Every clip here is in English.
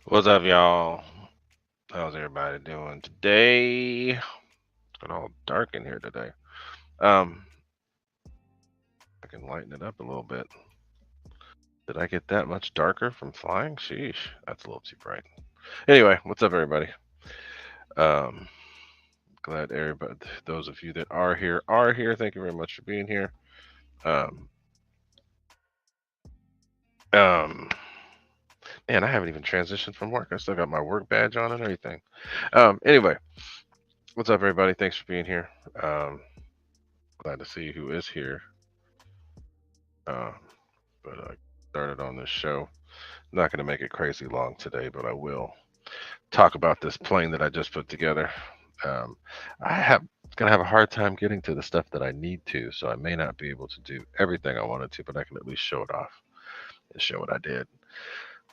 What's up, y'all? How's everybody doing today? It's got all dark in here today. I can lighten it up a little bit. Did I get that much darker from flying? Sheesh, that's a little too bright. Anyway, what's up, everybody? Um, glad everybody, those of you that are here, are here. Thank you very much for being here. Um, um, man, I haven't even transitioned from work. I still got my work badge on and everything. Anyway, what's up, everybody? Thanks for being here. Glad to see who is here. But I started on this show. I'm not going to make it crazy long today, but I will talk about this plane that I just put together. Um, I have going to have a hard time getting to the stuff that I need to, so I may not be able to do everything I wanted to, but I can at least show it off and show what I did.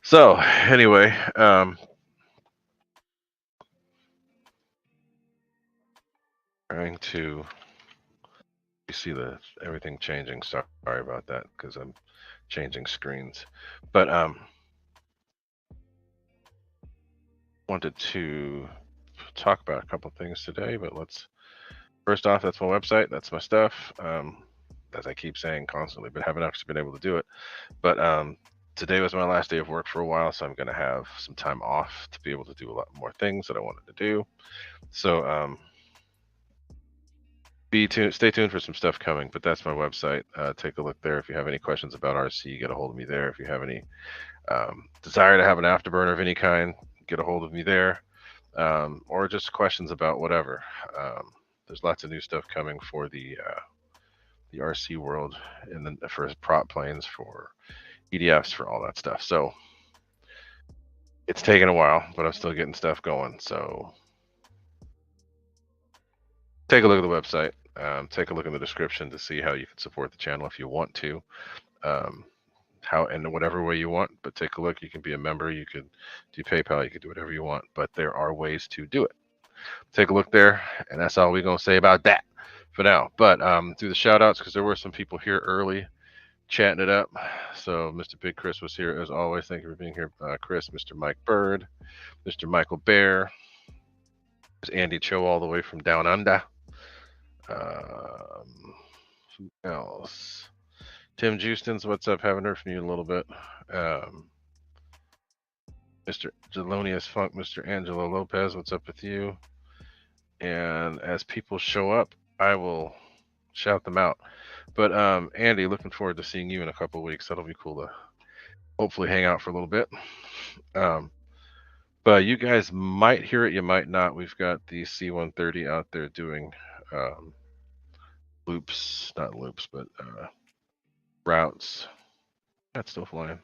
So anyway, trying to you see everything changing. Sorry about that because I'm changing screens, but wanted to talk about a couple things today. But first off, that's my website. That's my stuff. As I keep saying constantly, but haven't actually been able to do it. But today was my last day of work for a while, so I'm going to have some time off to be able to do a lot more things that I wanted to do. So stay tuned for some stuff coming. But that's my website. Take a look there. If you have any questions about RC, get a hold of me there. If you have any desire to have an afterburner of any kind, get a hold of me there. Or just questions about whatever. There's lots of new stuff coming for the RC world, and then for prop planes, for EDFs, for all that stuff. So it's taken a while, but I'm still getting stuff going. So take a look at the website. Take a look in the description to see how you can support the channel if you want to. How in whatever way you want, but take a look. You can be a member, you could do PayPal, you could do whatever you want, but there are ways to do it. Take a look there, and that's all we're gonna say about that for now. But through the shout outs, because there were some people here early chatting it up. So Mr. Big Chris was here as always. Thank you for being here, Chris. Mr. Mike Bird, Mr. Michael Bear, there's Andy Cho all the way from down under. Who else? Tim Justins, what's up? Haven't heard from you in a little bit. Mr. Jelonius Funk, Mr. Angelo Lopez, what's up with you? And as people show up, I will shout them out. But Andy, looking forward to seeing you in a couple of weeks. That'll be cool to hopefully hang out for a little bit. But you guys might hear it, you might not. We've got the C-130 out there doing loops, not loops, but routes. That's still flying.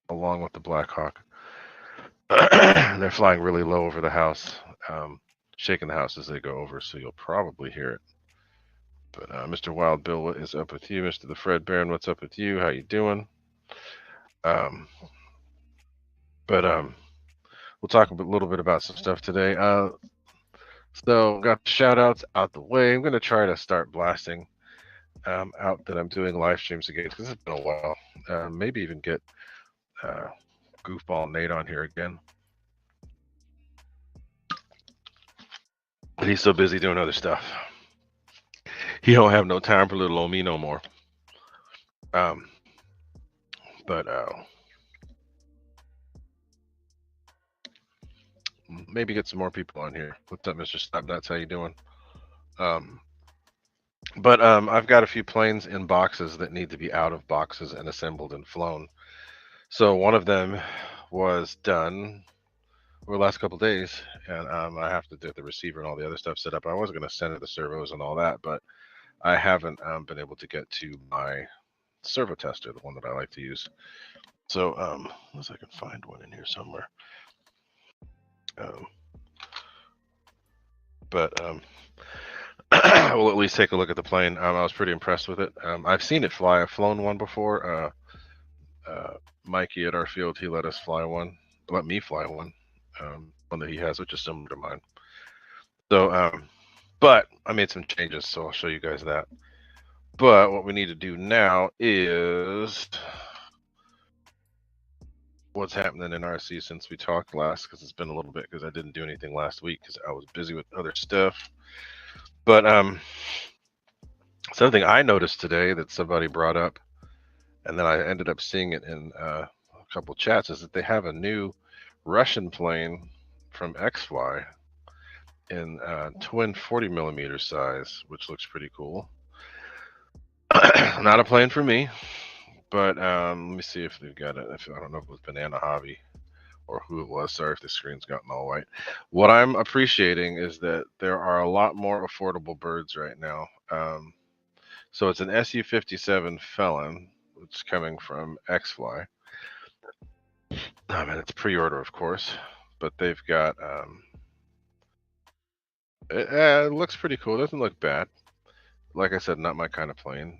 Along with the Black Hawk. They're flying really low over the house, shaking the house as they go over, so you'll probably hear it. But Mr. Wild Bill, what is up with you? Mr. The Fred Baron, what's up with you? How you doing? But we'll talk a little bit about some stuff today. So got the shout outs out the way. I'm going to try to start blasting out that I'm doing live streams again because it's been a while. Maybe even get uh, Goofball Nate on here again. But he's so busy doing other stuff. He don't have no time for little old me no more. Um, but maybe get some more people on here. What's up, Mr. Stopnuts? How you doing? Um, but I've got a few planes in boxes that need to be out of boxes and assembled and flown. So one of them was done over the last couple of days, and I have to get the receiver and all the other stuff set up. I was going to send it the servos and all that, but I haven't been able to get to my servo tester, the one that I like to use. So unless I can find one in here somewhere. But we'll at least take a look at the plane. I was pretty impressed with it. I've seen it fly. I've flown one before. Mikey at our field, he let us fly one. Let me fly one. One that he has, which is similar to mine. So, but I made some changes, so I'll show you guys that. But what we need to do now is what's happening in RC since we talked last, because it's been a little bit because I didn't do anything last week because I was busy with other stuff. But something I noticed today that somebody brought up, and then I ended up seeing it in a couple chats, is that they have a new Russian plane from Xfly in twin 40 millimeter size, which looks pretty cool. Not a plane for me, but let me see if they've got it. I don't know if it was Banana Hobby or who it was. Sorry if the screen's gotten all white. What I'm appreciating is that there are a lot more affordable birds right now. So it's an SU-57 Felon, which is coming from Xfly. And it's pre-order, of course, but they've got it looks pretty cool. It doesn't look bad. Like I said, not my kind of plane.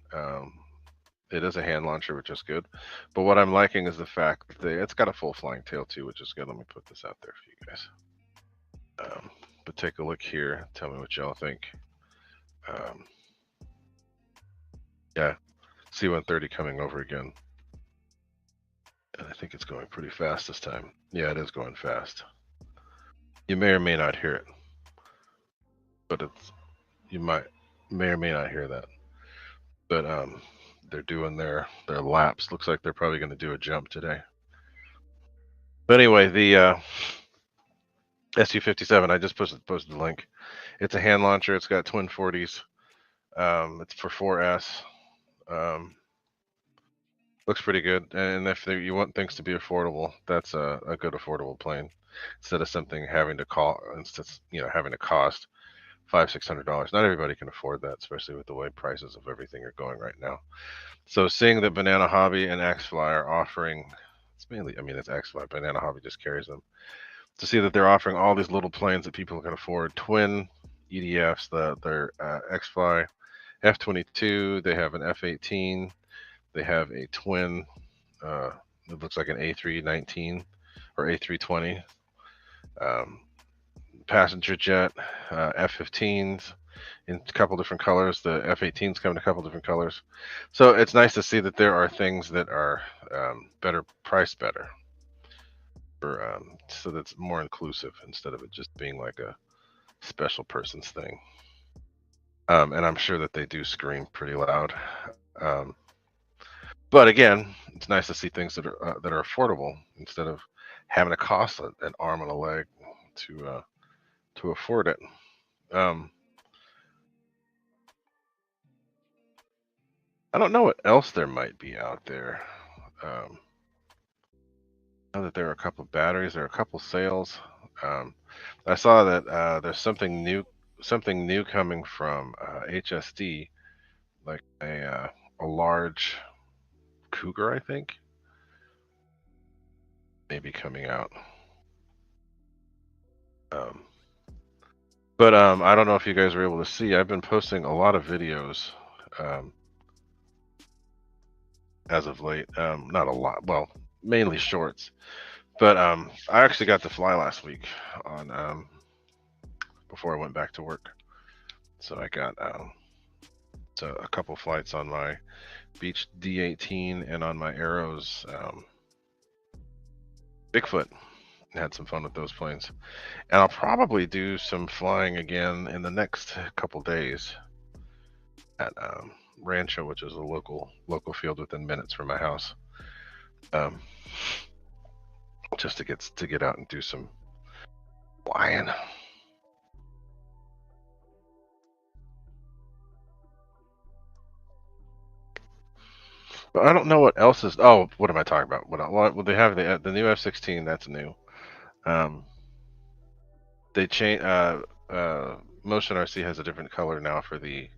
It is a hand launcher, which is good. But what I'm liking is the fact that it's got a full flying tail too, which is good. Let me put this out there for you guys. But take a look here. Tell me what y'all think. Yeah, C-130 coming over again. And I think it's going pretty fast this time. Yeah, it is going fast. You may or may not hear it, but you may or may not hear that. But they're doing their laps. Looks like they're probably going to do a jump today. But anyway, the SU-57, I just posted the link. It's a hand launcher. It's got twin 40s. It's for 4S. Looks pretty good. And if you want things to be affordable, that's a good affordable plane. Instead of something having to cost $500-600. Not everybody can afford that, especially with the way prices of everything are going right now. So seeing that Banana Hobby and Xfly are offering, it's Xfly. Banana Hobby just carries them. To see that they're offering all these little planes that people can afford, twin EDFs, their Xfly F-22, they have an F-18, they have a twin, it looks like an A319 or A320, passenger jet, F-15s in a couple different colors. The F-18s come in a couple different colors. So it's nice to see that there are things that are better, priced better, so that's more inclusive instead of it just being like a special person's thing. And I'm sure that they do scream pretty loud. But again, it's nice to see things that are affordable instead of having to cost an arm and a leg to afford it. I don't know what else there might be out there. I know that there are a couple of batteries. There are a couple sales. I saw that there's something new coming from HSD, like a large Cougar, I think, maybe coming out. But I don't know if you guys were able to see. I've been posting a lot of videos as of late. Not a lot. Well, mainly shorts. But I actually got to fly last week on before I went back to work. So I got So a couple flights on my Beach D18 and on my Arrows Bigfoot. Had some fun with those planes. And I'll probably do some flying again in the next couple days at Rancho, which is a local field within minutes from my house. Um, just to get out and do some flying. But I don't know what else is. Oh, what am I talking about? What they have the new F-16. That's new. Um, they change. Motion RC has a different color now for the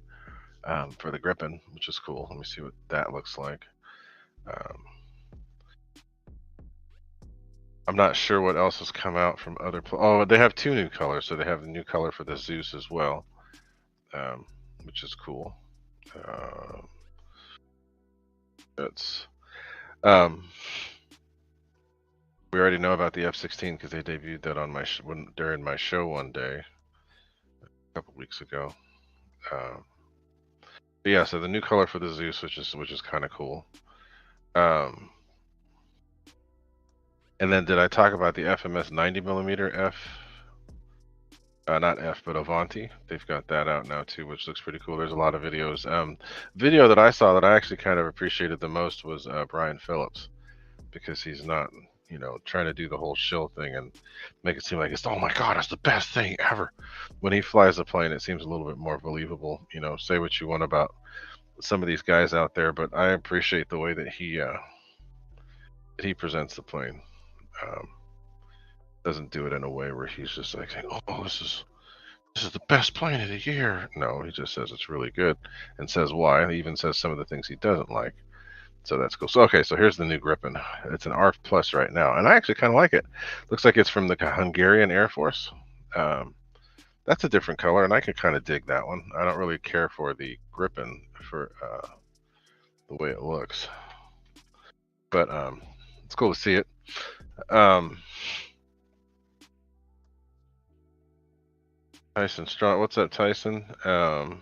Gripen, which is cool. Let me see what that looks like. Um, I'm not sure what else has come out from other. Oh, they have two new colors. So they have the new color for the Zeus as well, which is cool. Uh, that's we already know about the F-16 because they debuted that on my during my show one day a couple weeks ago. But yeah, so the new color for the Zeus, which is kind of cool. And then did I talk about the FMS 90mm F? Not F, but Avanti. They've got that out now too, which looks pretty cool. There's a lot of videos. Video that I saw that I actually kind of appreciated the most was Brian Phillips, because he's not, trying to do the whole shill thing and make it seem like it's, oh my God, it's the best thing ever. When he flies the plane, it seems a little bit more believable. Say what you want about some of these guys out there, but I appreciate the way that he presents the plane. Doesn't do it in a way where he's just like saying, "Oh, this is the best plane of the year." No, he just says it's really good and says why. He even says some of the things he doesn't like. So that's cool. So okay, so here's the new Gripen. It's an ARF Plus right now, and I actually kind of like it. Looks like it's from the Hungarian Air Force. That's a different color, and I can kind of dig that one. I don't really care for the Gripen for the way it looks, but it's cool to see it. Tyson Strong, what's up, Tyson? So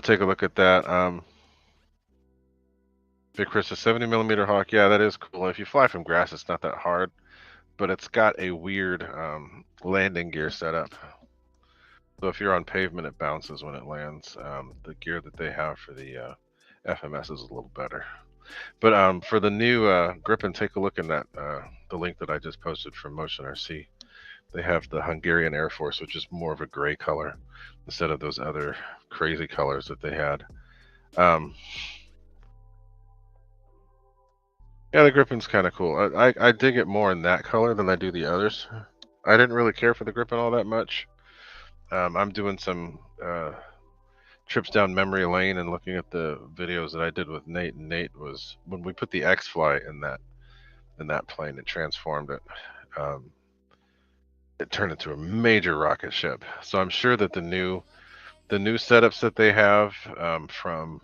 take a look at that. Big Chris, a 70mm Hawk. Yeah, that is cool. If you fly from grass, it's not that hard, but it's got a weird landing gear setup. So if you're on pavement, it bounces when it lands. The gear that they have for the FMS is a little better. But for the new Gripen, take a look in that the link that I just posted from Motion RC. They have the Hungarian Air Force, which is more of a gray color instead of those other crazy colors that they had. Yeah, the Gripen's kind of cool. I dig it more in that color than I do the others. I didn't really care for the Gripen all that much. I'm doing some trips down memory lane and looking at the videos that I did with Nate. And Nate was, when we put the Xfly in that plane, it transformed it. It turned into a major rocket ship. So I'm sure that the new setups that they have from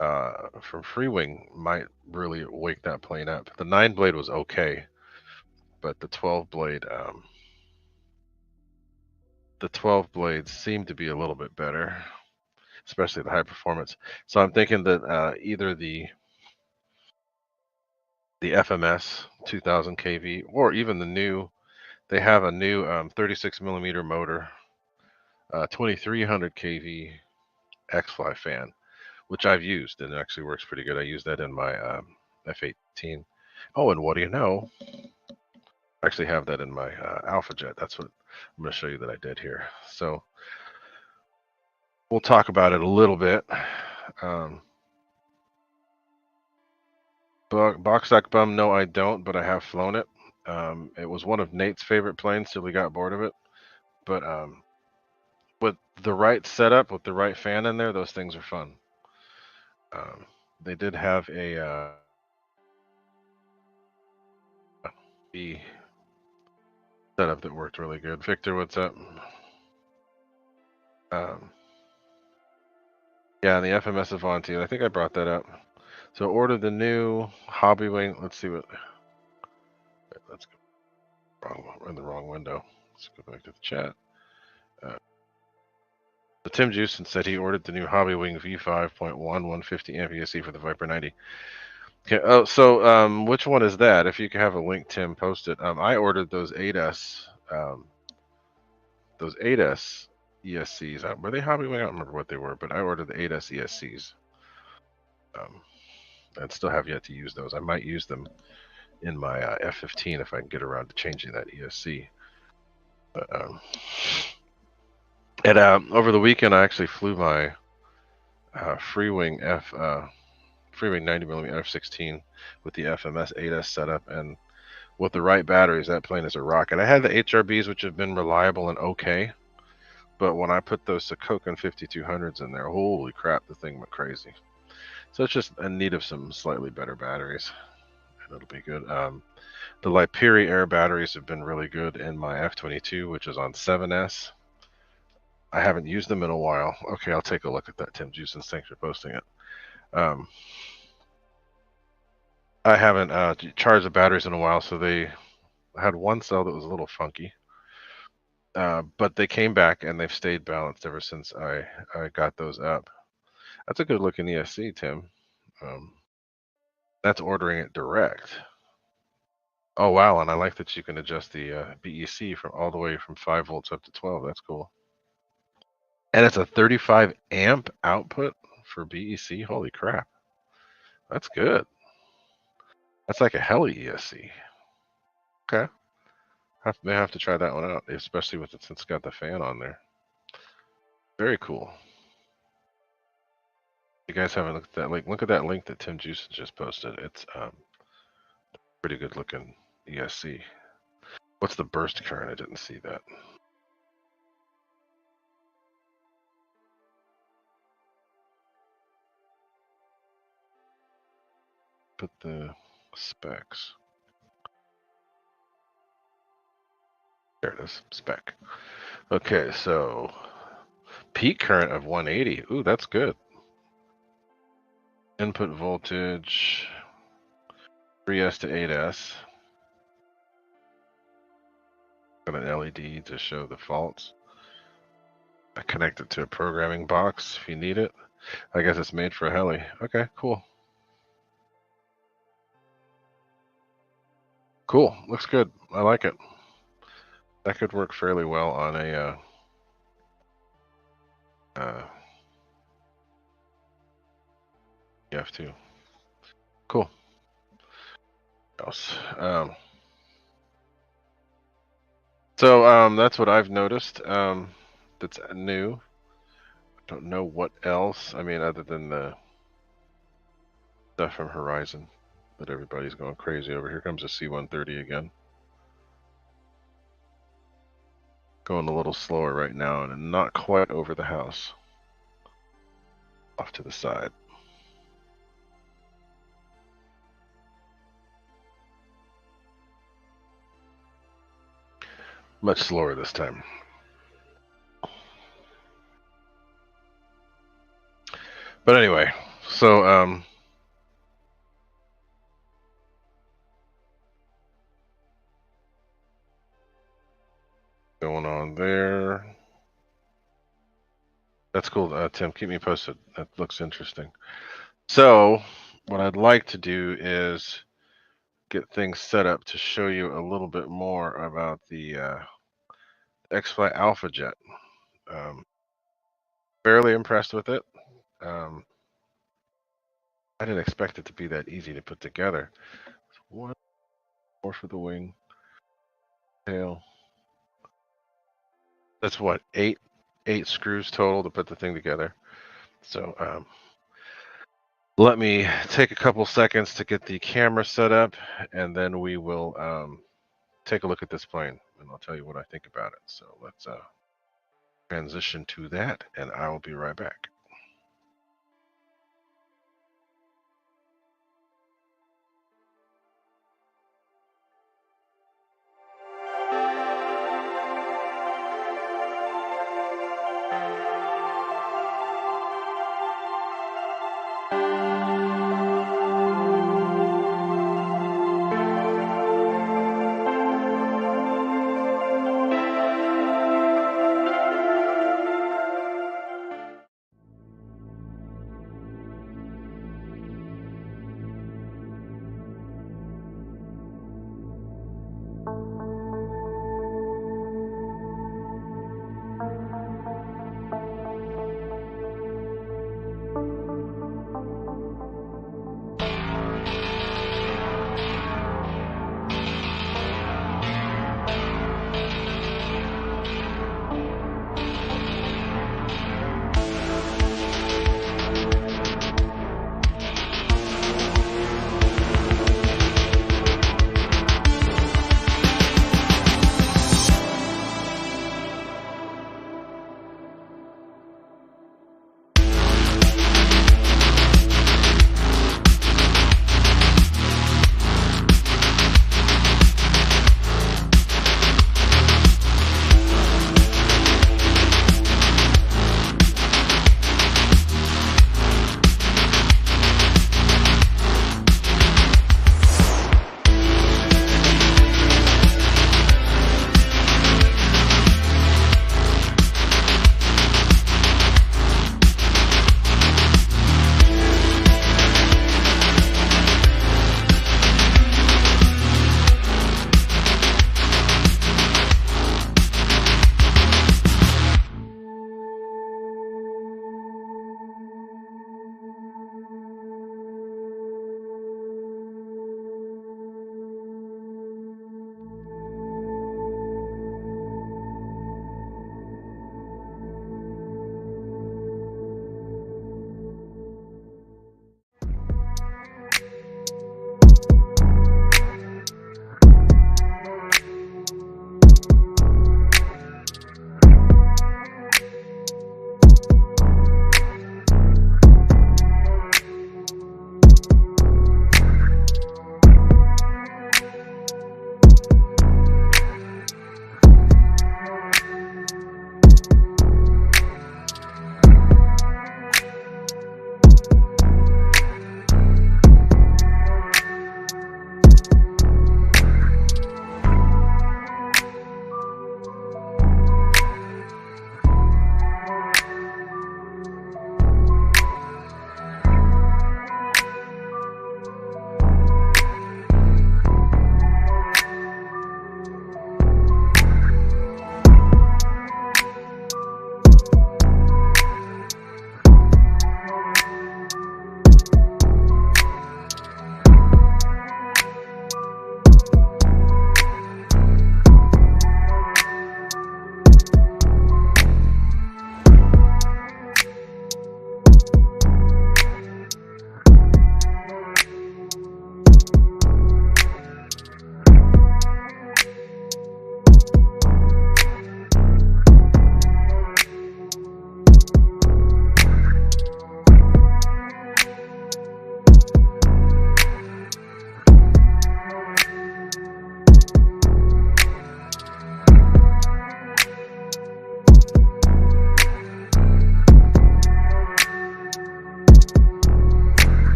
Freewing might really wake that plane up. The 9-blade was okay, but the 12-blade seemed to be a little bit better, especially the high performance. So I'm thinking that either the FMS 2000 kV or even the new, they have a new 36mm motor, 2300 kV Xfly fan, which I've used and it actually works pretty good. I use that in my F-18. Oh, and what do you know? I actually have that in my Alpha Jet. That's what I'm going to show you that I did here. So we'll talk about it a little bit. Boxsack Bum, no, I don't, but I have flown it. It was one of Nate's favorite planes till we got bored of it. But with the right setup, with the right fan in there, those things are fun. They did have a setup that worked really good. Victor, what's up? Yeah, the FMS Avanti. I think I brought that up. So order the new hobby wing. Let's see what. Let's go. We're in the wrong window. Let's go back to the chat. So Tim Juicin said he ordered the new Hobbywing V5.1 150 amp ESC for the Viper 90. Okay. Oh, so which one is that? If you could have a link, Tim, post it. I ordered those 8S, ESCs. Were they Hobbywing? I don't remember what they were, but I ordered the 8S ESCs. And still have yet to use those. I might use them in my F-15 if I can get around to changing that ESC. But over the weekend, I actually flew my Freewing 90mm F-16 with the FMS 8S setup, and with the right batteries, that plane is a rocket. I had the HRBs, which have been reliable and okay, but when I put those Sikokin 5200s in there, holy crap, the thing went crazy. So it's just in need of some slightly better batteries, and it'll be good. The Lipiri Air batteries have been really good in my F-22, which is on 7S. I haven't used them in a while. Okay, I'll take a look at that, Tim Juicin. Thanks for posting it. I haven't charged the batteries in a while, so they had one cell that was a little funky. But they came back and they've stayed balanced ever since I got those up. That's a good looking ESC, Tim. That's ordering it direct. Oh wow, and I like that you can adjust the BEC from all the way from 5 volts up to 12. That's cool. And it's a 35 amp output for BEC. Holy crap. That's good. That's like a heli ESC. Okay. May have to try that one out, especially with it since it's got the fan on there. Very cool. You guys haven't looked at that link? Look at that link that Tim Juicin just posted. It's pretty good looking ESC. What's the burst current? I didn't see that. Put the specs. There it is, spec. Okay, so peak current of 180. Ooh, that's good. Input voltage 3S to 8S. Got an LED to show the faults. I connect it to a programming box if you need it. I guess it's made for a heli. Okay, cool. Cool. Looks good. I like it. That could work fairly well on a F2. Cool. What else? So that's what I've noticed. That's new. I don't know what else. I mean, other than the stuff from Horizon that everybody's going crazy over. Here comes a C-130 again. Going a little slower right now and not quite over the house. Off to the side. Much slower this time. But anyway, so going on there. That's cool, Tim. Keep me posted. That looks interesting. So what I'd like to do is get things set up to show you a little bit more about the Xfly Alpha Jet. Fairly impressed with it. I didn't expect it to be that easy to put together. One more for the wing, tail. That's what, eight screws total to put the thing together. So let me take a couple seconds to get the camera set up, and then we will take a look at this plane, and I'll tell you what I think about it. So let's transition to that, and I will be right back.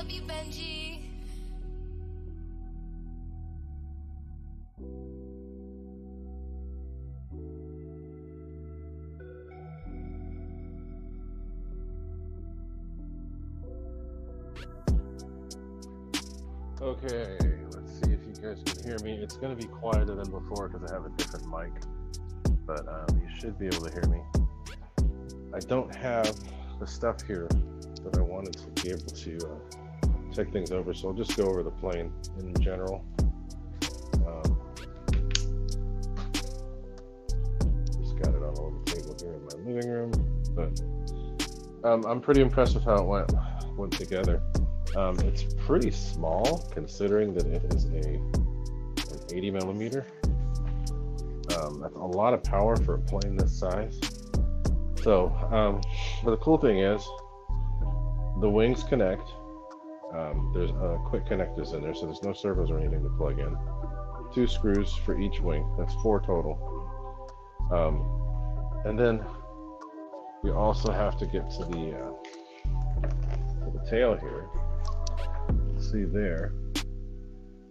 love you, Benji. Okay, let's see if you guys can hear me. It's going to be quieter than before because I have a different mic, but you should be able to hear me. I don't have the stuff here that I wanted to be able to check things over, so I'll just go over the plane in general. Just got it on a little table here in my living room, but I'm pretty impressed with how it went together. It's pretty small considering that it is an 80 millimeter. That's a lot of power for a plane this size. So, but the cool thing is the wings connect. There's quick connectors in there, so there's no servos or anything to plug in. 2 screws for each wing. That's 4 total. And then you also have to get to the tail here. See there,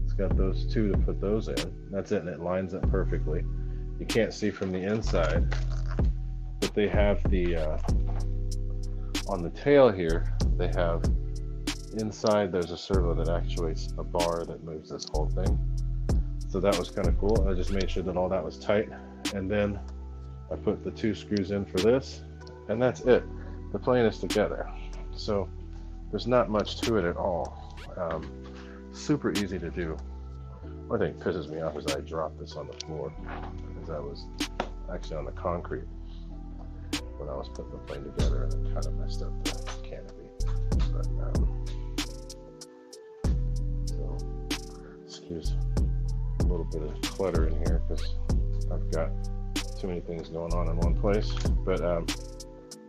it's got those 2 to put those in. That's it, and it lines up perfectly. You can't see from the inside, but they have the on the tail here, they have inside, there's a servo that actuates a bar that moves this whole thing. So that was kind of cool. I just made sure that all that was tight, and then I put the 2 screws in for this, and that's it. The plane is together. So there's not much to it at all. Super easy to do. One thing that pisses me off is I dropped this on the floor because I was actually on the concrete when I was putting the plane together, and it kind of messed up the canopy. But so excuse a little bit of clutter in here because I've got too many things going on in one place. But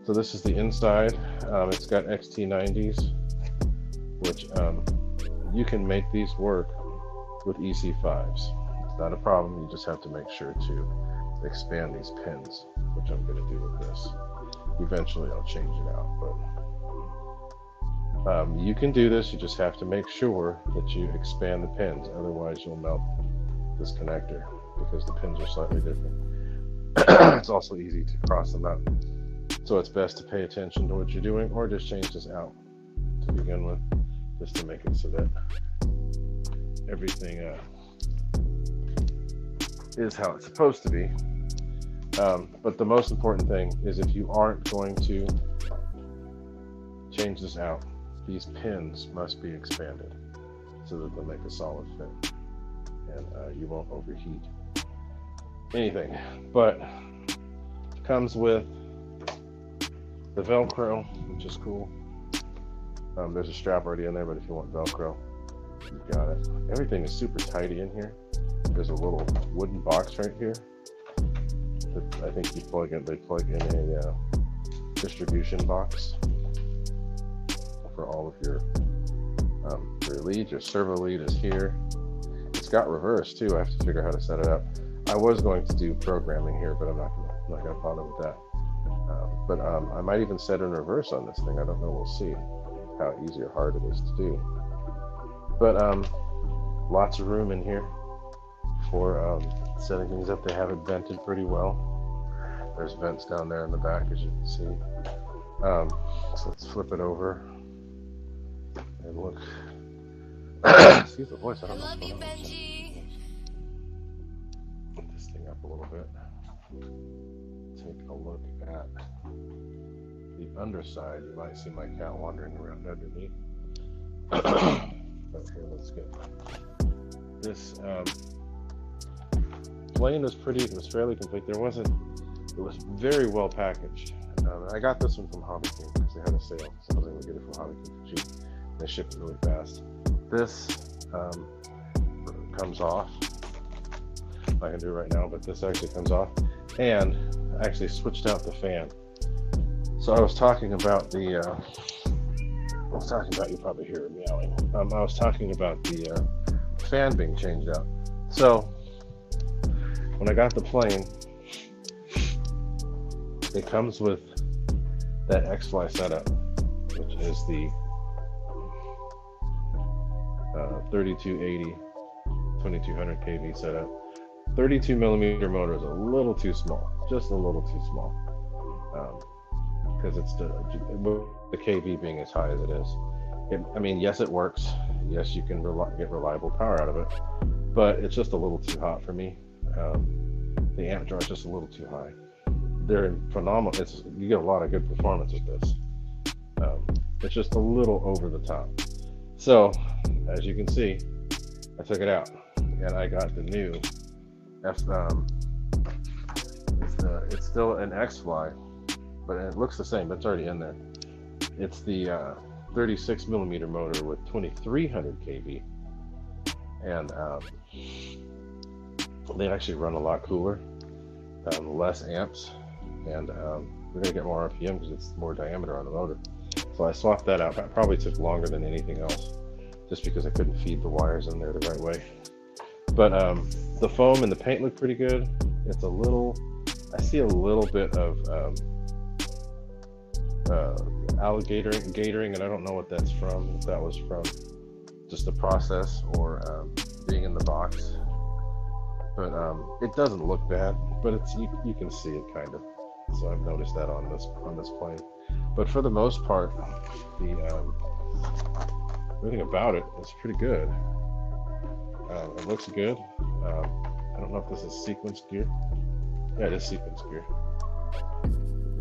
so this is the inside. It's got XT90s, which you can make these work with EC5s. It's not a problem. You just have to make sure to expand these pins, which I'm going to do with this. Eventually I'll change it out, but you can do this. You just have to make sure that you expand the pins, otherwise you'll melt this connector because the pins are slightly different. It's also easy to cross them out, so it's best to pay attention to what you're doing, or just change this out to begin with, just to make it so that everything is how it's supposed to be. But the most important thing is, if you aren't going to change this out, these pins must be expanded so that they'll make a solid fit, and you won't overheat anything. But it comes with the Velcro, which is cool. There's a strap already in there, but if you want Velcro, you've got it. Everything is super tidy in here. There's a little wooden box right here that I think you plug in. They plug in a distribution box for all of your leads. Your servo lead is here. It's got reverse too. I have to figure out how to set it up. I was going to do programming here, but I'm not gonna bother with that. But I might even set in reverse on this thing. I don't know. We'll see how easy or hard it is to do. But lots of room in here for setting things up. They have it vented pretty well. There's vents down there in the back, as you can see. So let's flip it over and look. Excuse the voice. I don't know what's going on. Put this thing up a little bit. Take a look at the underside. You might see my cat wandering around underneath. But here, let's get this. Plane was fairly complete. It was very well packaged. I got this one from Hobby King because they had a sale, so I was able to get it from Hobby King for cheap. They shipped it really fast. This comes off. I can do it right now, but this actually comes off, and I actually switched out the fan. So I was talking about you probably hear it meowing. I was talking about the fan being changed out. So when I got the plane, it comes with that Xfly setup, which is the 3280, 2200 kV setup. 32 millimeter motor is a little too small, just a little too small, because it's the kV being as high as it is. I mean, yes, it works. Yes, you can get reliable power out of it, but it's just a little too hot for me. The amp draw is just a little too high. They're phenomenal. You get a lot of good performance with this. It's just a little over the top. So, as you can see, I took it out and I got the new it's still an Xfly, but it looks the same, but it's already in there. It's the 36 millimeter motor with 2300 kV, and they actually run a lot cooler, less amps, and we're gonna get more RPM because it's more diameter on the motor. So I swapped that out. That probably took longer than anything else, just because I couldn't feed the wires in there the right way. But the foam and the paint look pretty good. It's a little, I see a little bit of gatoring, and I don't know what that's from. If that was from just the process or being in the box. But it doesn't look bad, but it's you can see it kind of. So I've noticed that on this plane. But for the most part, everything about it is pretty good. It looks good. I don't know if this is sequence gear. Yeah, it is sequence gear.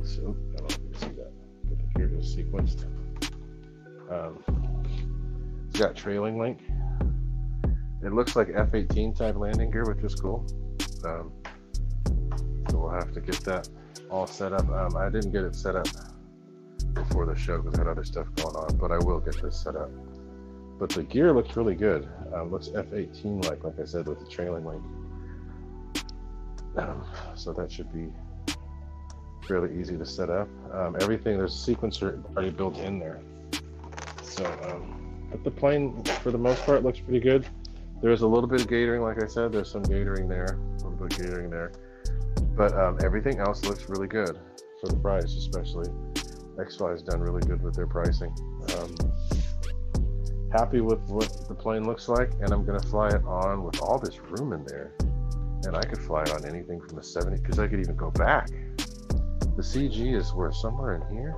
So, I don't know if you can see that, but the gear is sequenced. It's got trailing link. It looks like F-18 type landing gear, which is cool. So we'll have to get that all set up. I didn't get it set up before the show because I had other stuff going on, but I will get this set up. But the gear looks really good. Looks F-18 like I said, with the trailing link. So that should be fairly easy to set up. Everything, there's a sequencer already built in there. So, but the plane, for the most part, looks pretty good. There's a little bit of gatoring, like I said. There's some gatoring there, a little bit of gatoring there. But everything else looks really good for the price, especially. Xfly has done really good with their pricing. Happy with what the plane looks like, and I'm going to fly it on with all this room in there. And I could fly it on anything from the 70, because I could even go back. The CG is where somewhere in here.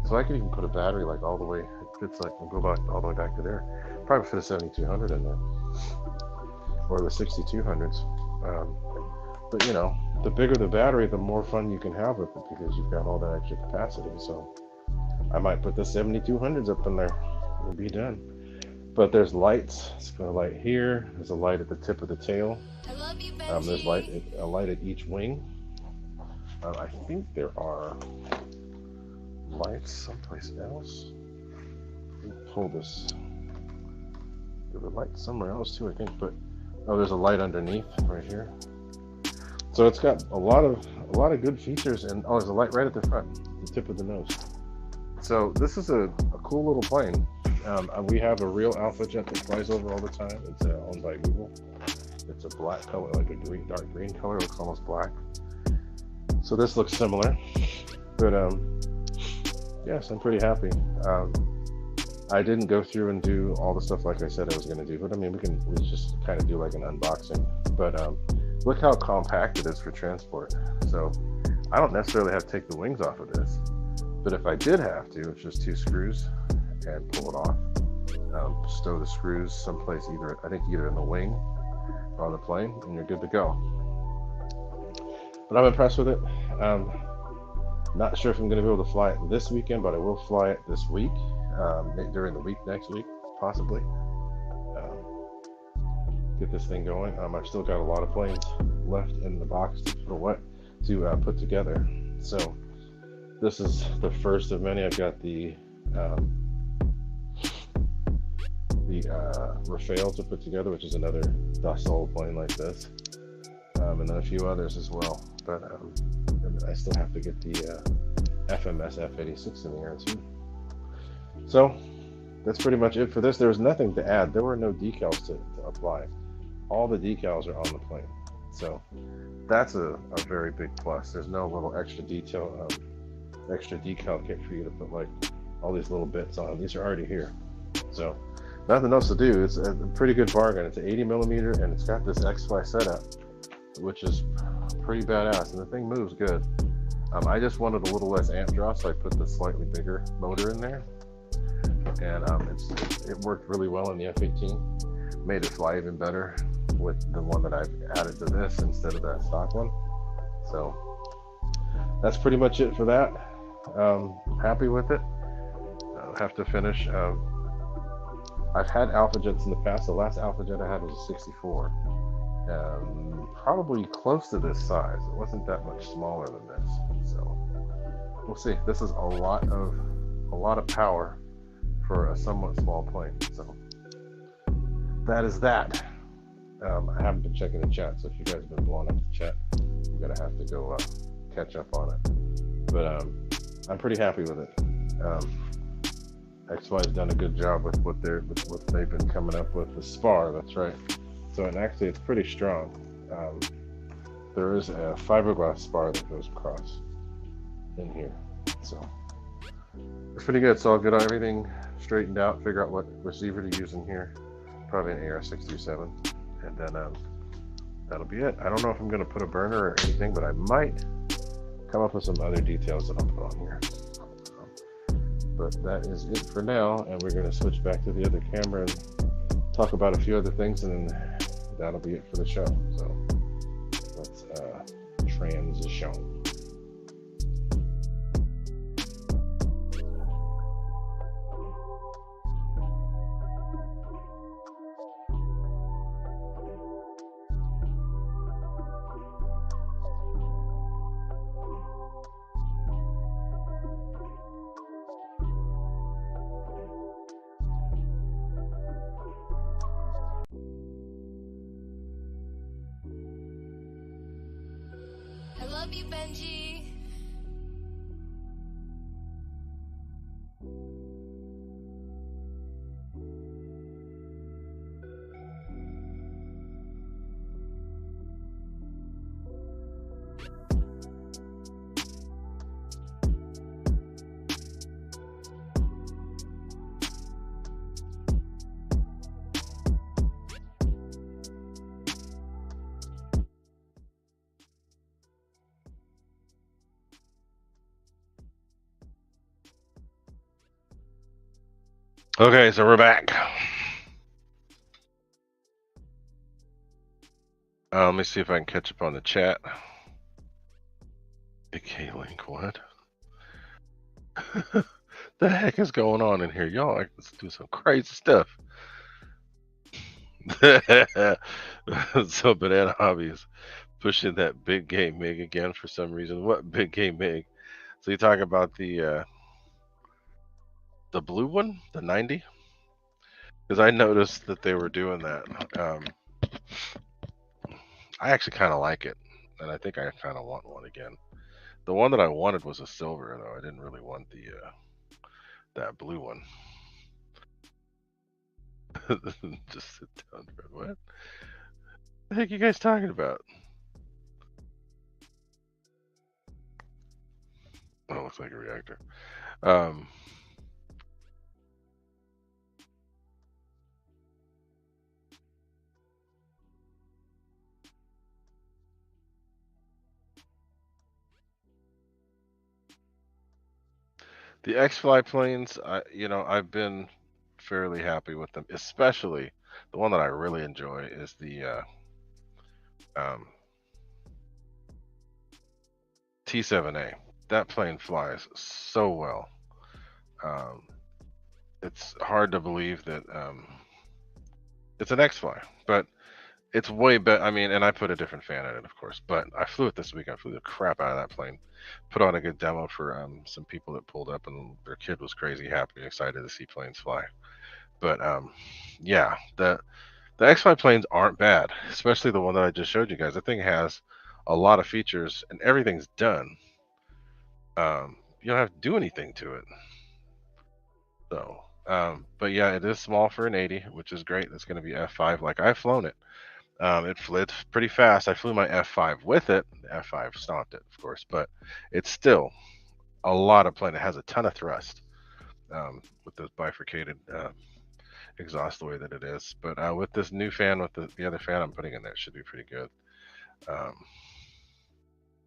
So I could even put a battery like all the way, it fits like, we'll go back all the way back to there. Probably fit a 7200 in there. Or the 6200s. But you know, the bigger the battery, the more fun you can have with it, because you've got all that extra capacity. So I might put the 7200s up in there. We'll be done. But there's lights. It's got a light here. There's a light at the tip of the tail. There's a light at each wing. I think there are lights someplace else. Let me pull this. There's a light somewhere else too, I think. But oh, there's a light underneath right here. So it's got a lot of good features, and oh, there's a light right at the front, the tip of the nose. So this is a cool little plane. We have a real Alpha jet that flies over all the time. It's owned by Google. It's a black color, like a dark green color. It looks almost black. So this looks similar, but yes, I'm pretty happy. I didn't go through and do all the stuff like I said I was going to do, but I mean, we just kind of do like an unboxing. But look how compact it is for transport. So I don't necessarily have to take the wings off of this, but if I did have to, it's just 2 screws and pull it off. Stow the screws someplace, either in the wing or on the plane, and you're good to go. But I'm impressed with it. Not sure if I'm going to be able to fly it this weekend, but I will fly it this week, during the week next week, possibly. Get this thing going. I've still got a lot of planes left in the box to put together. So this is the first of many. I've got the Rafael to put together, which is another Dassault plane like this, and then a few others as well. But I still have to get the FMS F-86 in the air too. So that's pretty much it for this. There was nothing to add. There were no decals to apply. All the decals are on the plane, so that's a very big plus. There's no little extra decal kit for you to put like all these little bits on. These are already here. So nothing else to do. It's a pretty good bargain. It's an 80 millimeter, and it's got this Xfly setup, which is pretty badass, and the thing moves good. I just wanted a little less amp draw, so I put the slightly bigger motor in there, and it worked really well in the F18. Made it fly even better with the one that I've added to this instead of that stock one. So that's pretty much it for that. Happy with it. I'll have to finish. I've had alpha jets in the past. The last alpha jet I had was a 64. Probably close to this size. It wasn't that much smaller than this. So we'll see. This is a lot of power for a somewhat small plane. So that is that. I haven't been checking the chat, so if you guys have been blowing up the chat, I'm gonna have to go catch up on it. But I'm pretty happy with it. Xfly's done a good job with what they've been coming up with. The spar, that's right. So, and actually, it's pretty strong. There is a fiberglass spar that goes across in here, so it's pretty good. So I'll get everything straightened out, figure out what receiver to use in here. Probably an AR-627, and then that'll be it. I don't know if I'm going to put a burner or anything, but I might come up with some other details that I'll put on here. But that is it for now, and we're going to switch back to the other camera and talk about a few other things, and then that'll be it for the show. So let's transition. I love you, Benji. Okay, so we're back. Let me see if I can catch up on the chat. AK link, what? The heck is going on in here? Y'all are doing some crazy stuff. So Banana Hobby is pushing that big game MiG again for some reason. What big game MiG? So you talk about the blue one, the 90? Because I noticed that they were doing that. I actually kind of like it, and I think I kind of want one again. The one that I wanted was a silver, though. I didn't really want the that blue one. Just sit down, bro. What the heck are you guys talking about? Oh, looks like a reactor. The Xfly planes, I've been fairly happy with them. Especially the one that I really enjoy is the T7A. That plane flies so well. It's hard to believe that it's an Xfly, but it's way better. I mean, and I put a different fan in it, of course, but I flew it this week. I flew the crap out of that plane. Put on a good demo for some people that pulled up, and their kid was crazy happy, excited to see planes fly. But yeah, the Xfly planes aren't bad, especially the one that I just showed you guys. The thing has a lot of features, and everything's done. You don't have to do anything to it. So, but yeah, it is small for an 80, which is great. That's going to be F5. Like, I've flown it. It flew pretty fast. I flew my F5 with it. The F5 stomped it, of course, but it's still a lot of plane. It has a ton of thrust with those bifurcated exhaust the way that it is. But with this new fan, with the other fan I'm putting in there, it should be pretty good. Um,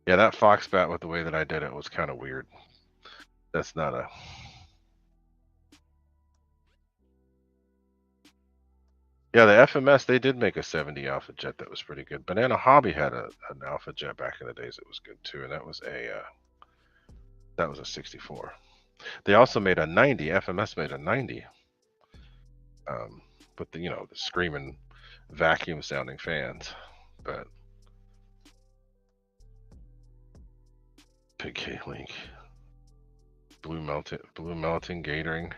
yeah, that Fox bat with the way that I did it was kind of weird. That's not a. Yeah, the FMS, they did make a 70 Alpha Jet that was pretty good. Banana Hobby had an Alpha Jet back in the days that was good too, and that was a 64. They also made a 90. FMS made a 90. With the screaming vacuum sounding fans. But Big K Link, blue melting gatoring.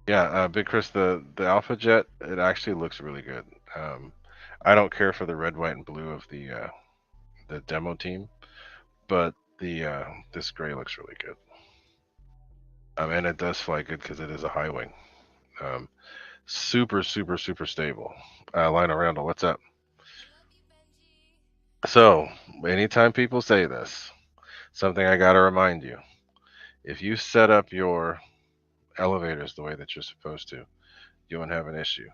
Yeah, Big Chris, the Alpha Jet, it actually looks really good. I don't care for the red, white, and blue of the demo team, but the this gray looks really good. And it does fly good because it is a high wing. Super, super, super stable. Lionel Randall, what's up? So, anytime people say this, something I gotta remind you: if you set up your elevators the way that you're supposed to, you won't have an issue.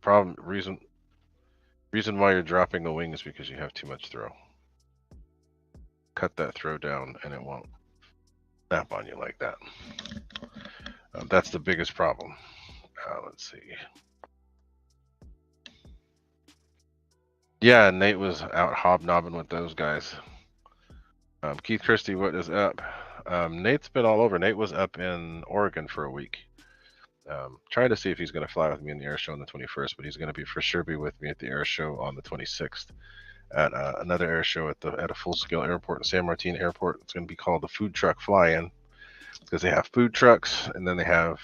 The reason why you're dropping the wing is because you have too much throw. Cut that throw down, and it won't snap on you like that. That's the biggest problem. Let's see. Yeah, Nate was out hobnobbing with those guys. Keith Christie, what is up? Nate's been all over. Nate was up in Oregon for a week. Trying to see if he's going to fly with me in the air show on the 21st, but he's going to for sure be with me at the air show on the 26th at another air show at a full-scale airport in San Martin Airport. It's going to be called the Food Truck Fly-In because they have food trucks and then they have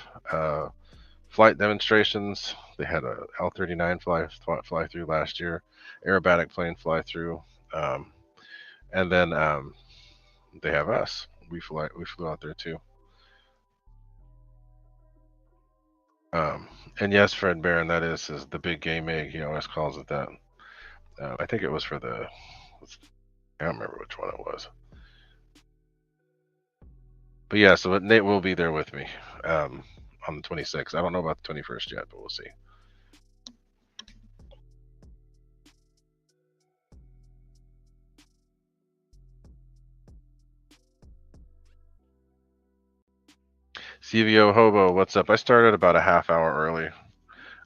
flight demonstrations. They had a L-39 fly through last year, aerobatic plane fly through, and then they have us. We flew out there too. And yes, Fred Barron, that is the big game egg. He always calls it that. I think it was for I don't remember which one it was. But yeah, so Nate will be there with me on the 26th. I don't know about the 21st yet, but we'll see. CVO Hobo, what's up? I started about a half hour early.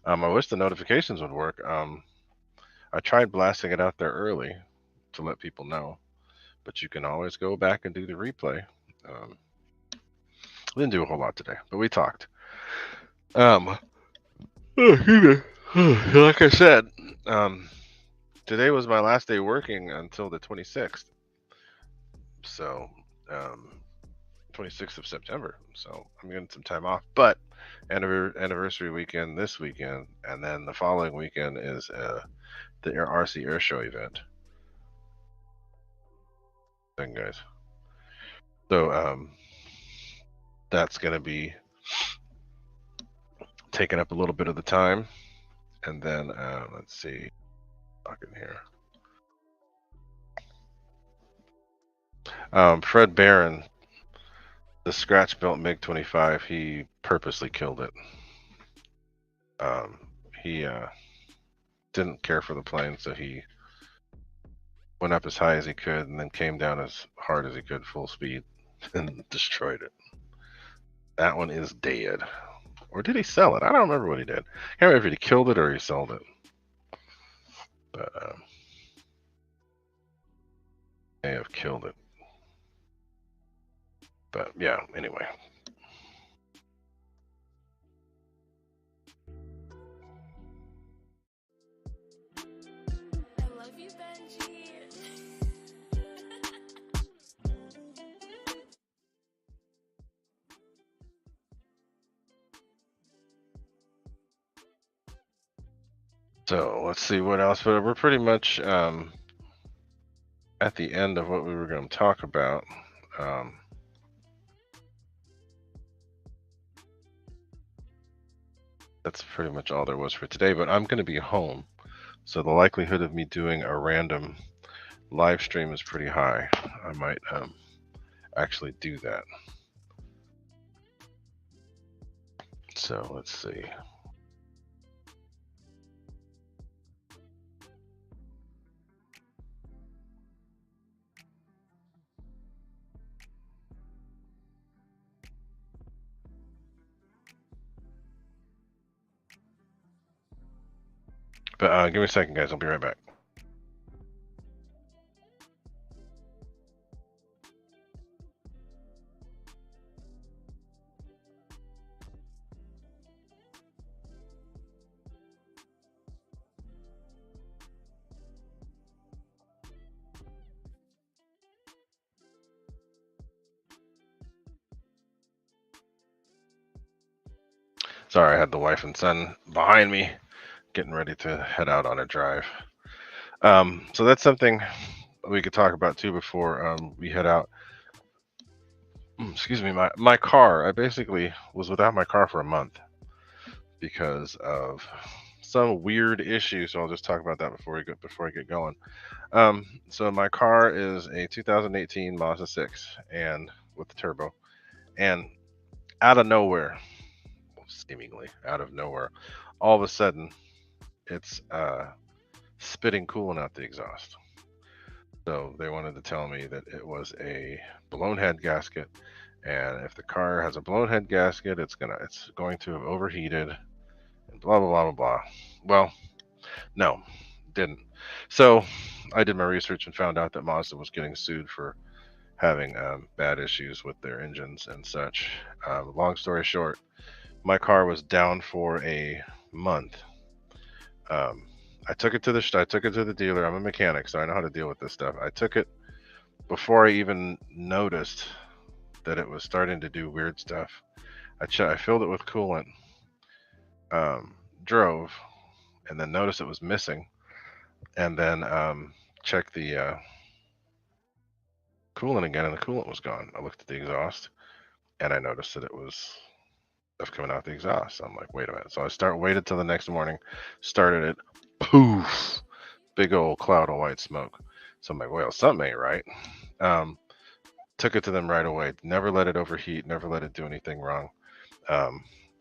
I wish the notifications would work. I tried blasting it out there early to let people know, but you can always go back and do the replay. We didn't do a whole lot today, but we talked. Like I said, today was my last day working until the 26th. So, 26th of September. So I'm getting some time off. But anniversary weekend this weekend, and then the following weekend is the RC Air Show event. Thing, guys. So that's going to be taking up a little bit of the time, and then let's see, talking here. Fred Barron, the scratch built MiG-25, he purposely killed it. He didn't care for the plane, so he went up as high as he could and then came down as hard as he could, full speed, and destroyed it. That one is dead. Or did he sell it? I don't remember what he did. I can't remember if he killed it or he sold it. But may have killed it. But yeah, anyway. I love you, Benji. So let's see what else. But we're pretty much at the end of what we were going to talk about. That's pretty much all there was for today, but I'm going to be home, so the likelihood of me doing a random live stream is pretty high. I might actually do that. So let's see. But give me a second, guys. I'll be right back. Sorry, I had the wife and son behind me getting ready to head out on a drive. So that's something we could talk about too before we head out. Excuse me, my car. I basically was without my car for a month because of some weird issue. So I'll just talk about that before I get going. So my car is a 2018 Mazda 6 and with the turbo, and out of nowhere, seemingly out of nowhere, all of a sudden it's spitting coolant out the exhaust. So they wanted to tell me that it was a blown head gasket, and if the car has a blown head gasket, it's going to have overheated, and blah blah blah blah blah. Well, no, didn't. So I did my research and found out that Mazda was getting sued for having bad issues with their engines and such. Long story short, my car was down for a month. Um, I took it to the dealer. I'm a mechanic, so I know how to deal with this stuff. I took it before I even noticed that it was starting to do weird stuff. I filled it with coolant, drove, and then noticed it was missing, and then checked the coolant again, and the coolant was gone. I looked at the exhaust, and I noticed that it was stuff coming out the exhaust. I'm like, wait a minute. So waited till the next morning, started it, poof, big old cloud of white smoke. So I'm like, well, something ain't right. Took it to them right away. Never let it overheat. Never let it do anything wrong.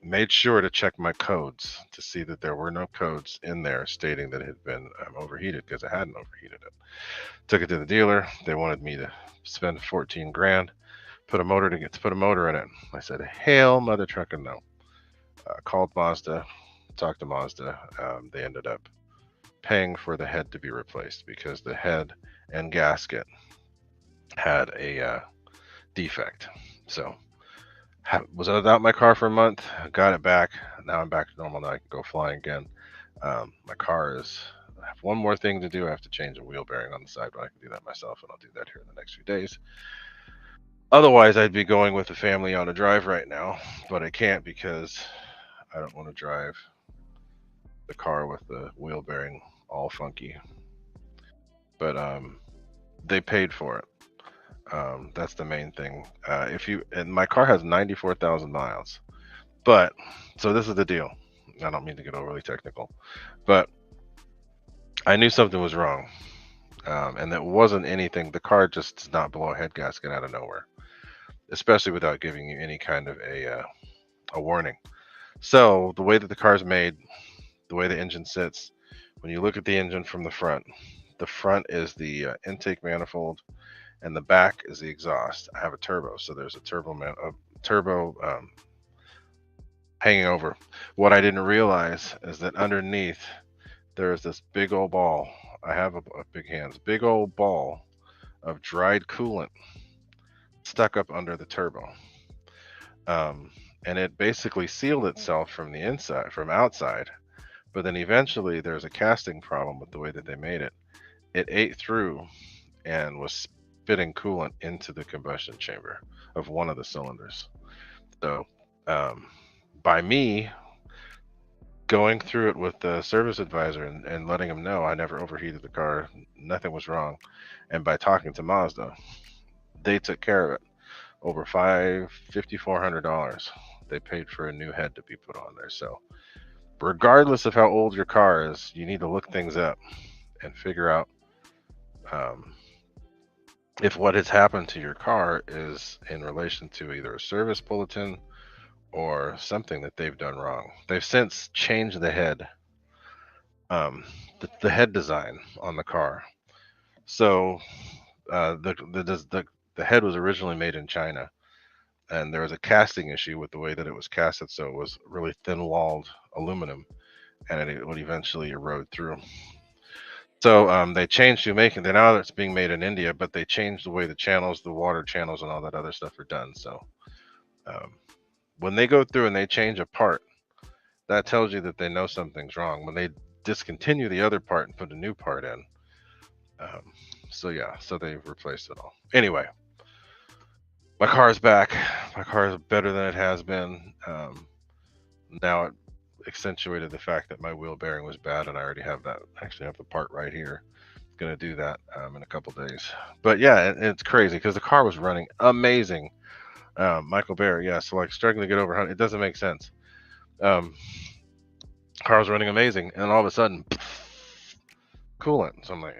Made sure to check my codes to see that there were no codes in there stating that it had been overheated, because I hadn't overheated it. Took it to the dealer. They wanted me to spend 14 grand, put a motor in it. I said, hell, mother trucking no. Called Mazda, talked to Mazda. They ended up paying for the head to be replaced because the head and gasket had a defect. So was without my car for a month, got it back. Now I'm back to normal. Now I can go flying again. My car is. I have one more thing to do. I have to change a wheel bearing on the side, but I can do that myself, and I'll do that here in the next few days. Otherwise, I'd be going with the family on a drive right now, but I can't because I don't want to drive the car with the wheel bearing all funky. But they paid for it. That's the main thing. And my car has 94,000 miles. But so this is the deal. I don't mean to get overly technical, but I knew something was wrong, and that wasn't anything. The car just does not blow a head gasket out of nowhere, especially without giving you any kind of a warning. So the way that the car is made, the way the engine sits, when you look at the engine from the front is the intake manifold, and the back is the exhaust. I have a turbo, so there's a turbo hanging over. What I didn't realize is that underneath there is this big old ball. I have a big hands, big old ball of dried coolant stuck up under the turbo. And it basically sealed itself from the inside, from outside. But then eventually there's a casting problem with the way that they made it. It ate through and was spitting coolant into the combustion chamber of one of the cylinders. So by me going through it with the service advisor and letting him know I never overheated the car, nothing was wrong, and by talking to Mazda, they took care of it. Over $5,400 they paid for a new head to be put on there. So regardless of how old your car is, you need to look things up and figure out if what has happened to your car is in relation to either a service bulletin or something that they've done wrong. They've since changed the head, the head design on the car. So the head was originally made in China, and there was a casting issue with the way that it was casted, so it was really thin-walled aluminum, and it would eventually erode through. So they changed to making. They now it's being made in India, but they changed the way the channels, the water channels, and all that other stuff are done. So um, when they go through and they change a part, that tells you that they know something's wrong. When they discontinue the other part and put a new part in, um, so yeah, so they replaced it all. Anyway, my car's back. My car is better than it has been. Now it accentuated the fact that my wheel bearing was bad, and I already have that. Actually, I have the part right here. Going to do that in a couple days. But yeah, it's crazy because the car was running amazing. Michael Bear, yeah. So like struggling to get over 100, it doesn't make sense. Um, car was running amazing, and all of a sudden, coolant. So I'm like,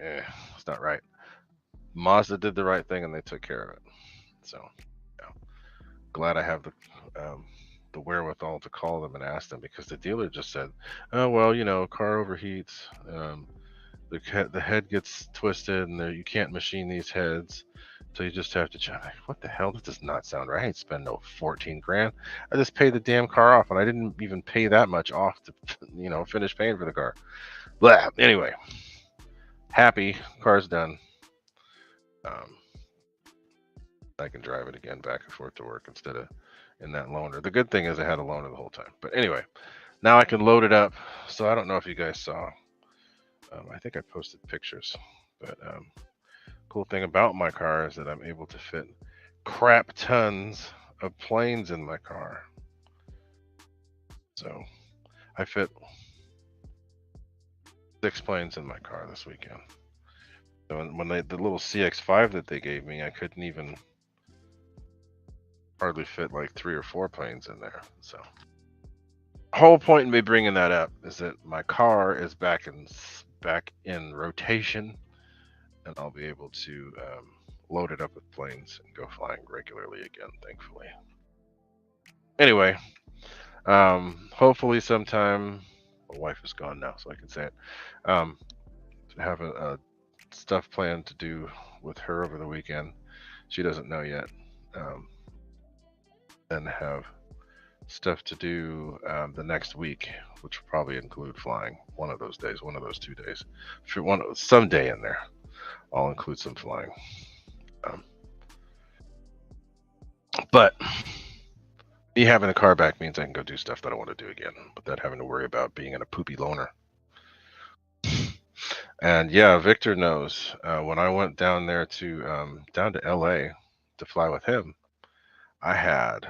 it's not right. Mazda did the right thing, and they took care of it. So yeah, glad I have the wherewithal to call them and ask them, because the dealer just said, oh well, car overheats. Um, the head gets twisted, and you can't machine these heads, so you just have to check. What the hell? This does not sound right. I ain't spend no 14 grand. I just paid the damn car off, and I didn't even pay that much off to finish paying for the car. Blah. Anyway, happy car's done. um, I can drive it again back and forth to work instead of in that loaner. The good thing is I had a loaner the whole time. But anyway, now I can load it up. So I don't know if you guys saw. I think I posted pictures, but cool thing about my car is that I'm able to fit crap tons of planes in my car. So I fit 6 planes in my car this weekend. So when the little CX5 that they gave me, I couldn't even hardly fit like 3 or 4 planes in there. So whole point in me bringing that up is that my car is back in rotation, and I'll be able to load it up with planes and go flying regularly again, thankfully. Anyway, hopefully sometime. My wife is gone now, so I can say it. Have a stuff planned to do with her over the weekend. She doesn't know yet. And have stuff to do the next week, which will probably include flying one of those days, one of those 2 days. Some day in there, I'll include some flying. But me having the car back means I can go do stuff that I want to do again without having to worry about being in a poopy loaner. And yeah, Victor knows. When I went down there down to LA to fly with him, I had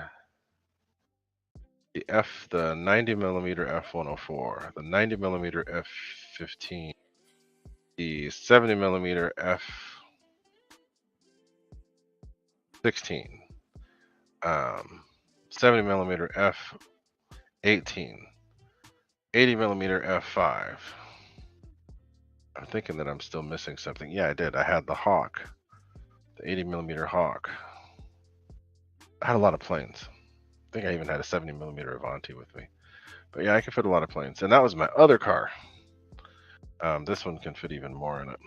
the 90 millimeter F104, the 90 millimeter F15, the 70 millimeter F16, 70 millimeter F18, 80 millimeter F5. I'm thinking that I'm still missing something. Yeah, I did. I had the Hawk, the 80 millimeter Hawk. I had a lot of planes. I think I even had a 70 millimeter Avanti with me. But yeah, I can fit a lot of planes. And that was my other car. This one can fit even more in it.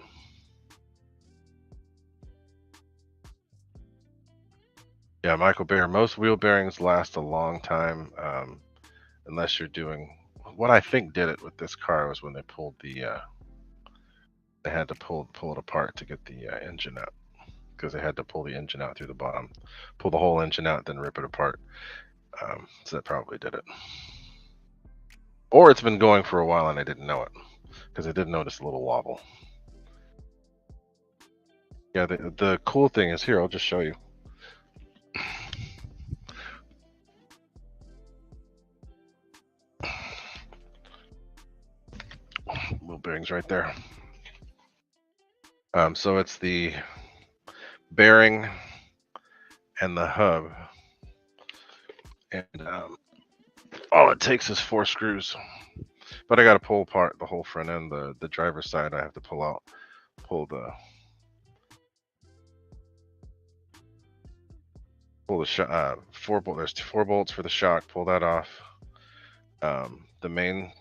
Yeah, Michael Bear, most wheel bearings last a long time, unless you're doing what I think did it with this car was when they pulled they had to pull it apart to get the engine out, because they had to pull the engine out through the bottom, pull the whole engine out, then rip it apart. So that probably did it. Or it's been going for a while and I didn't know it, because I did notice a little wobble. Yeah, the cool thing is here, I'll just show you. Wheel bearings right there. So it's the bearing and the hub, and all it takes is 4 screws. But I got to pull apart the whole front end, the driver's side. I have to pull the Pull the shot. There's 4 bolts for the shock. Pull that off. The main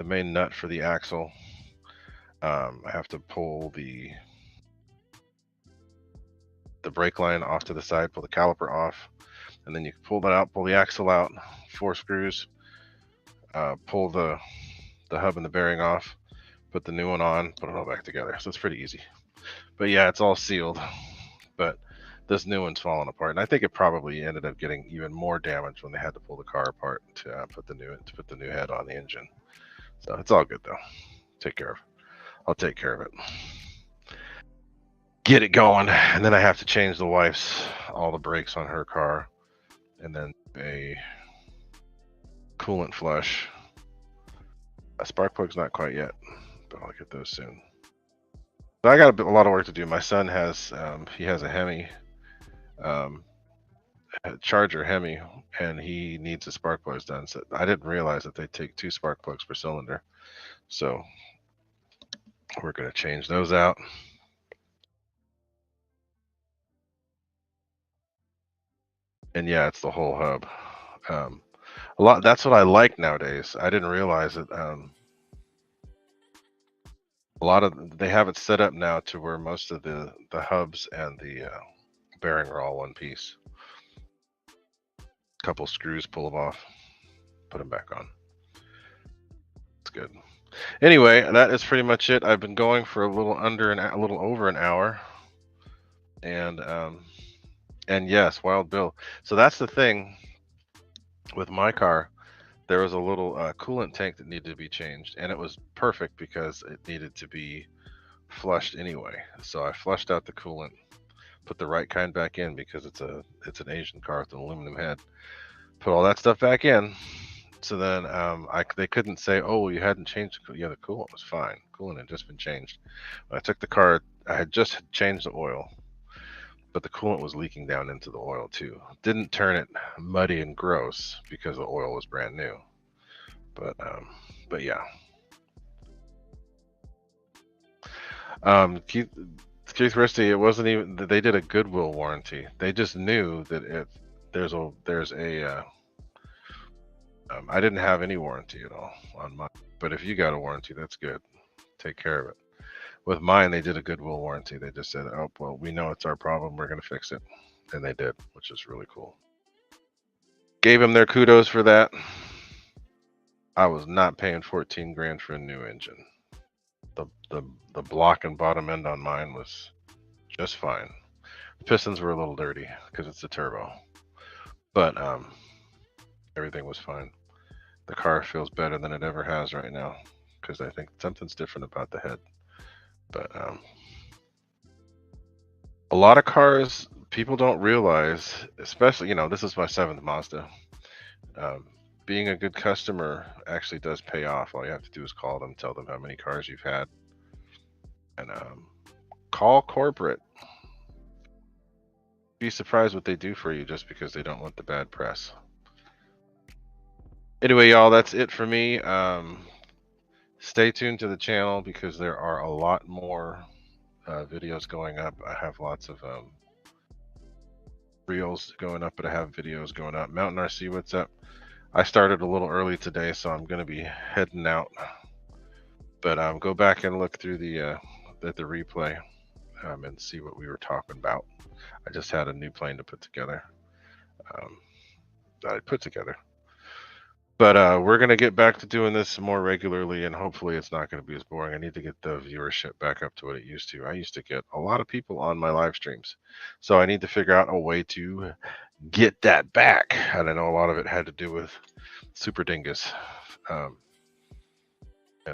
nut for the axle. I have to pull the brake line off to the side. Pull the caliper off, and then you pull that out. Pull the axle out. 4 screws. Pull the hub and the bearing off. Put the new one on. Put it all back together. So it's pretty easy. But yeah, it's all sealed. But this new one's falling apart, and I think it probably ended up getting even more damage when they had to pull the car apart to put the new head on the engine. So it's all good though. I'll take care of it. Get it going, and then I have to change the wife's all the brakes on her car, and then a coolant flush. A spark plug's not quite yet, but I'll get those soon. So I got a lot of work to do. My son has he has a Hemi. Charger Hemi, and he needs the spark plugs done. So I didn't realize that they take 2 spark plugs per cylinder. So we're going to change those out. And yeah, it's the whole hub. That's what I like nowadays. I didn't realize it. They have it set up now to where most of the hubs and the bearing are all one piece. Couple screws, pull them off, put them back on. It's good. Anyway, that is pretty much it. I've been going for a little over an hour, and yes, Wild Bill. So that's the thing with my car. There was a little coolant tank that needed to be changed, and it was perfect because it needed to be flushed anyway. So I flushed out the coolant, put the right kind back in because it's an Asian car with an aluminum head. Put all that stuff back in. So then they couldn't say, oh, you hadn't changed the coolant. Yeah, the coolant was fine. Coolant had just been changed. When I took the car, I had just changed the oil, but the coolant was leaking down into the oil too. Didn't turn it muddy and gross because the oil was brand new. But yeah. Keith Risty, it wasn't even they did a Goodwill warranty. They just knew that if there's a I didn't have any warranty at all on mine, but if you got a warranty, that's good. Take care of it. With mine, they did a Goodwill warranty. They just said, oh, well, we know it's our problem. We're going to fix it. And they did, which is really cool. Gave them their kudos for that. I was not paying 14 grand for a new engine. The block and bottom end on mine was just fine. The pistons were a little dirty because it's a turbo, but everything was fine. The car feels better than it ever has right now because I think something's different about the head. But a lot of cars, people don't realize, especially, this is my 7th Mazda. Being a good customer actually does pay off. All you have to do is call them, tell them how many cars you've had, and call corporate. Be surprised what they do for you just because they don't want the bad press. Anyway, y'all, that's it for me. Stay tuned to the channel because there are a lot more videos going up. I have lots of reels going up, but I have videos going up. Mountain RC, what's up? I started a little early today, so I'm going to be heading out. But go back and look through the replay and see what we were talking about. I just had a new plane to put together. But we're going to get back to doing this more regularly, and hopefully it's not going to be as boring. I need to get the viewership back up to what it used to. I used to get a lot of people on my live streams, so I need to figure out a way to get that back. And I know a lot of it had to do with Super Dingus and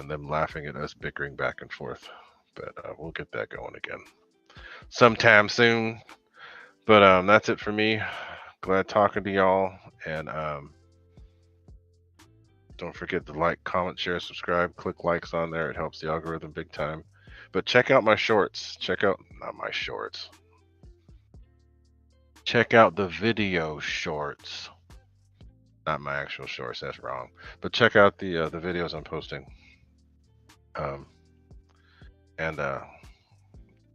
them laughing at us bickering back and forth. But we'll get that going again sometime soon. But that's it for me. Glad talking to y'all, and don't forget to like, comment, share, subscribe. Click likes on there. It helps the algorithm big time. But check out my shorts. Not my shorts. Check out the video shorts. Not my actual shorts. That's wrong. But check out the videos I'm posting. And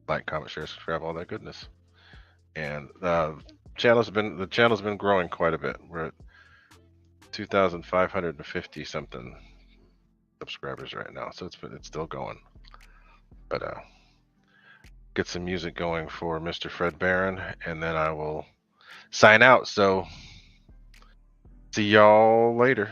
like, comment, share, subscribe, all that goodness. and the channel's been growing quite a bit. We're at 2,550 something subscribers right now, so it's still going. But get some music going for Mr. Fred Barron, and then I will sign out. So see y'all later.